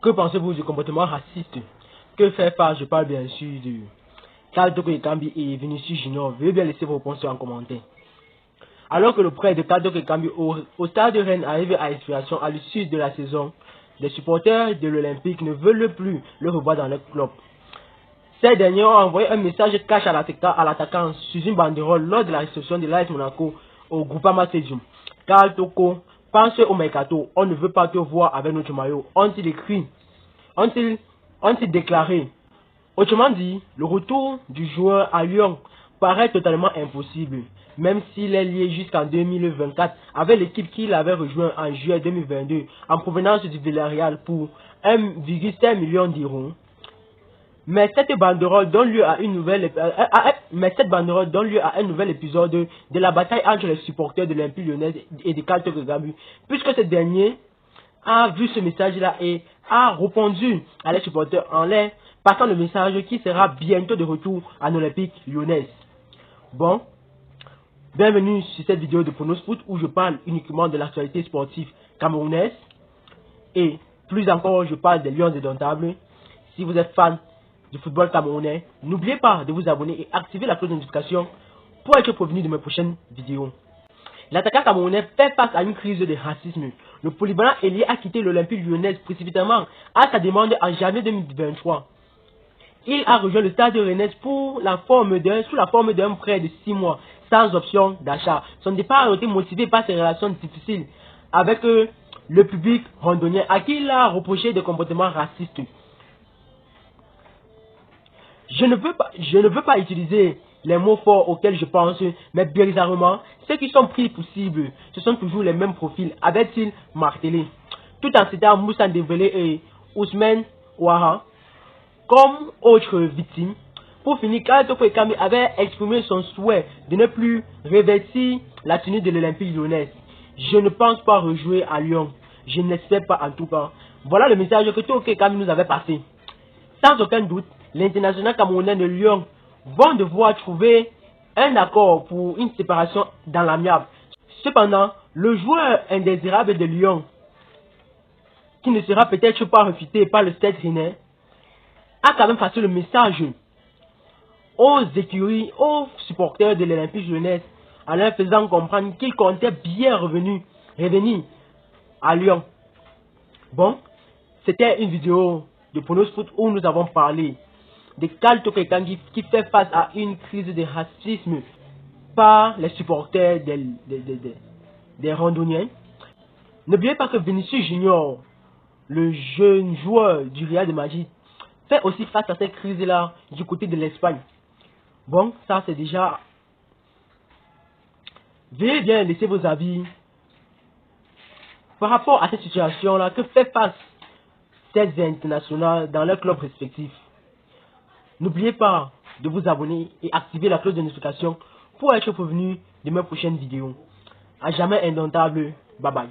Que pensez-vous du comportement raciste que fait face? Je parle bien sûr de Karl Toko Ekambi et Vinicius Junior. Veuillez bien laisser vos réponses en commentaire. Alors que le prêt de Karl Toko Ekambi au stade de Rennes arrive à expiration à l'issue de la saison, les supporters de l'Olympique ne veulent plus le revoir dans leur club. Ces derniers ont envoyé un message cash à l'attaquant sur une banderole lors de la réception de l'AS Monaco au Groupama Stadium. Karl Toko, pense au mercato, on ne veut pas te voir avec notre maillot, ont-ils écrit, ont-ils déclaré. Autrement dit, le retour du joueur à Lyon paraît totalement impossible, même s'il est lié jusqu'en 2024 avec l'équipe qu'il avait rejoint en juillet 2022 en provenance du Villarreal pour 1,5 million d'euros. Mais cette banderole donne lieu à un nouvel épisode de la bataille entre les supporters de l'Olympique Lyonnais et de Karl Toko Ekambi, puisque ce dernier a vu ce message-là et a répondu à les supporters en l'air, passant le message qui sera bientôt de retour à l'Olympique Lyonnais. Bon, bienvenue sur cette vidéo de Pronos Foot où je parle uniquement de l'actualité sportive camerounaise et plus encore je parle des Lions indomptables. Si vous êtes fan du football camerounais, n'oubliez pas de vous abonner et activer la cloche de notification pour être prévenu de mes prochaines vidéos. L'attaquant camerounais fait face à une crise de racisme. Le polyvalent ailier a quitté l'Olympique Lyonnais précipitamment à sa demande en janvier 2023. Il a rejoint le stade de Rennes sous la forme d'un prêt de 6 mois sans option d'achat. Son départ a été motivé par ses relations difficiles avec le public randonnien à qui il a reproché des comportements racistes. Je ne veux pas utiliser les mots forts auxquels je pense, mais bizarrement, ceux qui sont pris pour cible, ce sont toujours les mêmes profils, avait-il martelé, tout en citant Moussa Dembélé et Ousmane Ouaha comme autres victimes. Pour finir, Karl Toko Ekambi avait exprimé son souhait de ne plus revêtir la tenue de l'Olympique Lyonnais. Je ne pense pas rejouer à Lyon, je n'espère pas en tout cas. Voilà le message que Toko Ekambi nous avait passé. Sans aucun doute, l'international camerounais de Lyon vont devoir trouver un accord pour une séparation dans l'amiable. Cependant, le joueur indésirable de Lyon, qui ne sera peut-être pas refuté par le Stade Rennais, a quand même passé le message aux écuries, aux supporters de l'Olympique Lyonnais, en leur faisant comprendre qu'il comptait bien revenir à Lyon. Bon, c'était une vidéo de Pronos Foot où nous avons parlé de Karl Toko Ekambi qui fait face à une crise de racisme par les supporters des randonniers. N'oubliez pas que Vinicius Junior, le jeune joueur du Real de Madrid, fait aussi face à cette crise-là du côté de l'Espagne. Bon, ça c'est déjà... Veuillez bien laisser vos avis par rapport à cette situation-là que fait face ces internationales dans leurs clubs respectifs. N'oubliez pas de vous abonner et activer la cloche de notification pour être prévenu de mes prochaines vidéos. À jamais indomptable. Bye bye.